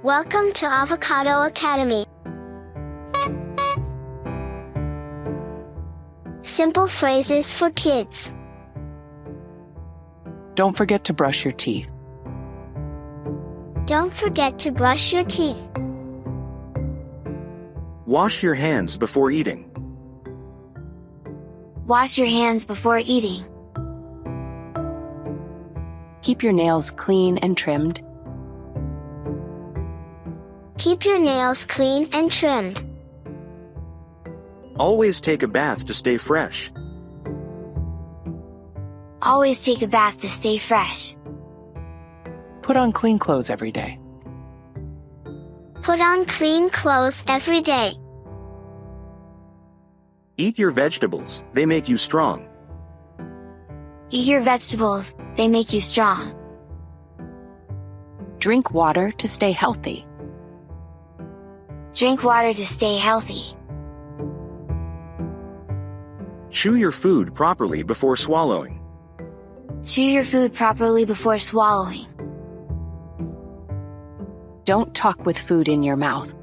Welcome to Avocado Academy. Simple phrases for kids. Don't forget to brush your teeth. Don't forget to brush your teeth. Wash your hands before eating. Wash your hands before eating. Keep your nails clean and trimmed. Keep your nails clean and trimmed. Always take a bath to stay fresh. Always take a bath to stay fresh. Put on clean clothes every day. Put on clean clothes every day. Eat your vegetables, they make you strong. Eat your vegetables, they make you strong. Drink water to stay healthy. Drink water to stay healthy. Chew your food properly before swallowing. Chew your food properly before swallowing. Don't talk with food in your mouth.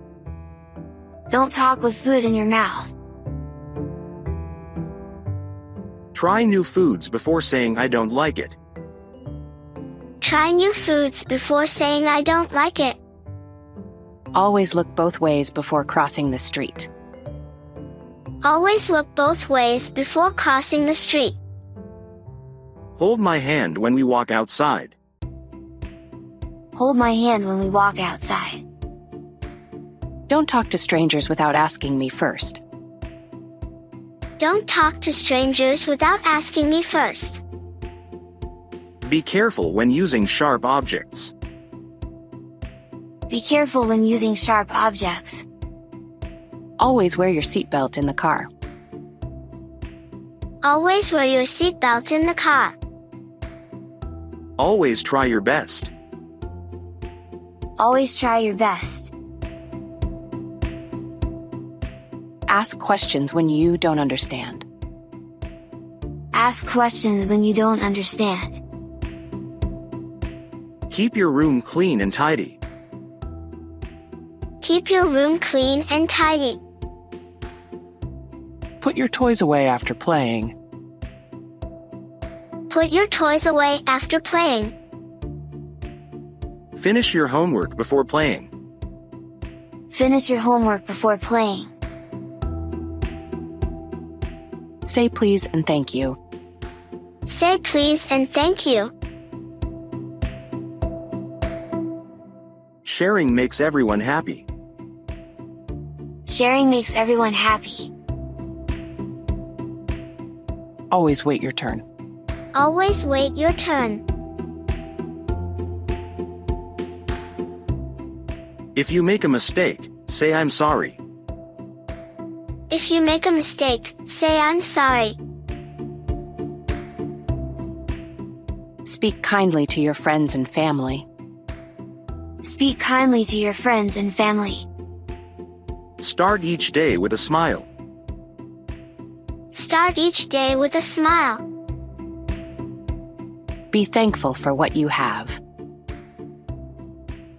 Don't talk with food in your mouth. Try new foods before saying I don't like it. Try new foods before saying I don't like it. Always look both ways before crossing the street. Always look both ways before crossing the street. Hold my hand when we walk outside. Hold my hand when we walk outside. Don't talk to strangers without asking me first. Don't talk to strangers without asking me first. Be careful when using sharp objects. Be careful when using sharp objects. Always wear your seatbelt in the car. Always wear your seatbelt in the car. Always try your best. Always try your best. Ask questions when you don't understand. Ask questions when you don't understand. Keep your room clean and tidy. Keep your room clean and tidy. Put your toys away after playing. Put your toys away after playing. Finish your homework before playing. Finish your homework before playing. Say please and thank you. Say please and thank you. Sharing makes everyone happy. Sharing makes everyone happy. Always wait your turn. Always wait your turn. If you make a mistake, say I'm sorry. If you make a mistake, say I'm sorry. Speak kindly to your friends and family. Speak kindly to your friends and family. Start each day with a smile. Start each day with a smile. Be thankful for what you have.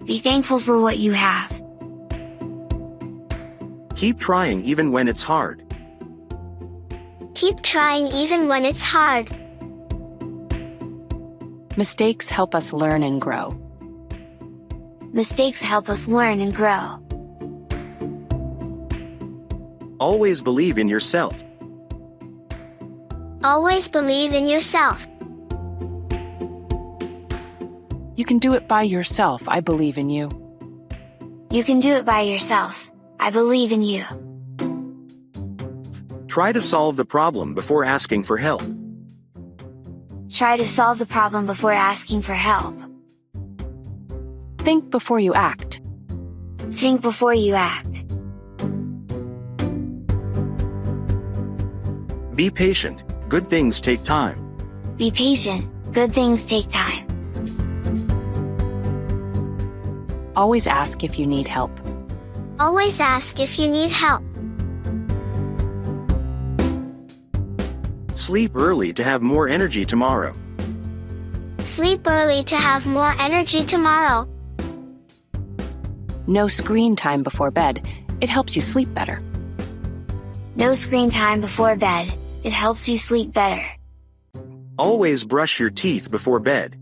Be thankful for what you have. Keep trying even when it's hard. Keep trying even when it's hard. Mistakes help us learn and grow. Mistakes help us learn and grow. Always believe in yourself. Always believe in yourself. You can do it by yourself. I believe in you. You can do it by yourself. I believe in you. Try to solve the problem before asking for help. Try to solve the problem before asking for help. Think before you act. Think before you act. Be patient. Good things take time. Be patient. Good things take time. Always ask if you need help. Always ask if you need help. Sleep early to have more energy tomorrow. Sleep early to have more energy tomorrow. No screen time before bed. It helps you sleep better. No screen time before bed. It helps you sleep better. Always brush your teeth before bed.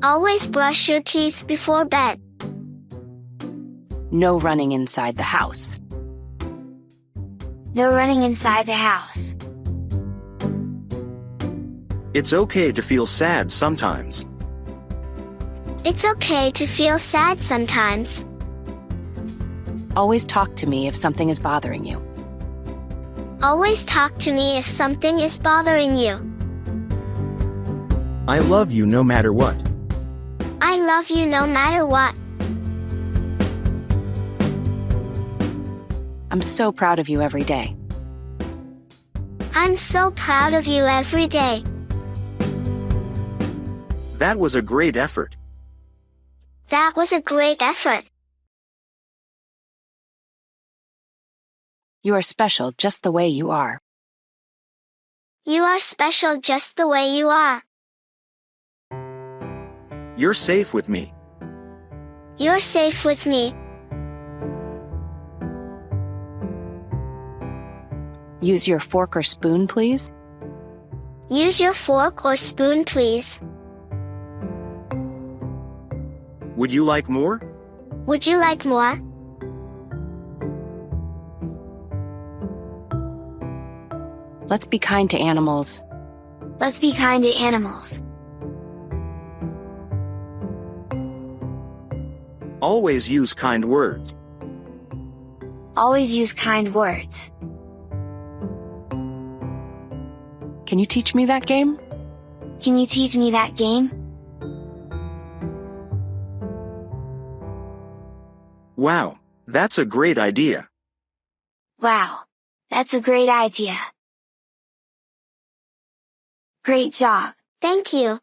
Always brush your teeth before bed. No running inside the house. No running inside the house. It's okay to feel sad sometimes. It's okay to feel sad sometimes. Always talk to me if something is bothering you. Always talk to me if something is bothering you. I love you no matter what. I love you no matter what. I'm so proud of you every day. I'm so proud of you every day. That was a great effort. That was a great effort. You are special just the way you are. You are special just the way you are. You're safe with me. You're safe with me. Use your fork or spoon, please. Use your fork or spoon, please. Would you like more? Would you like more? Let's be kind to animals. Let's be kind to animals. Always use kind words. Always use kind words. Can you teach me that game? Can you teach me that game? Wow, that's a great idea. Wow, that's a great idea. Great job. Thank you.